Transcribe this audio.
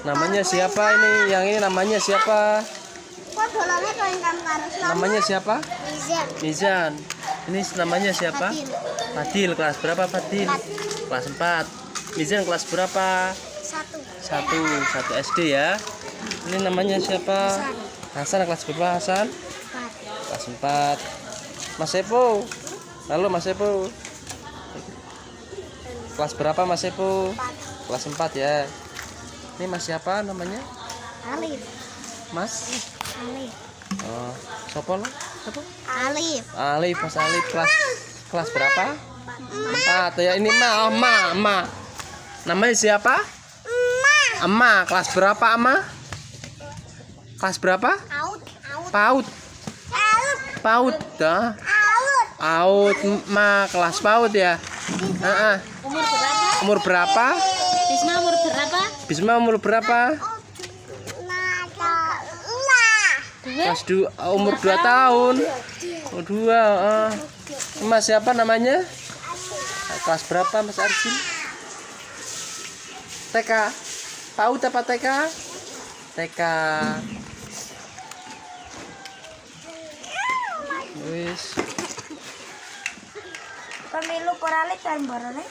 Namanya siapa ini? Yang ini namanya siapa? Namanya siapa? Mizan. Ini namanya siapa? Fadil. Kelas berapa Fadil? Kelas 4. Mizan kelas berapa? 1 SD ya. Ini namanya siapa? Hasan. Kelas berapa Hasan? Kelas 4. Mas Sepo. Halo Mas Sepo. Kelas berapa Mas Sepo? Kelas 4 ya. Ini Mas siapa namanya? Alif. Mas? Alif. Oh, sopo lo? Sopo? Alif. Alif, Mas Alif kelas berapa? 4 ya. Ini Ma. Namanya siapa? Ama. Kelas berapa Ama? Kelas berapa? PAUD. PAUD dah. PAUD. Ma kelas PAUD ya. Umur berapa? Umur berapa? Bisma umur berapa? Bisma umur berapa? Kelas 2, umur 2 tahun. Oh, 2. Mas siapa namanya? Kelas berapa Mas Arjun? TK. PAUD apa TK? TK. Wis. Pemilu poralik kan borone.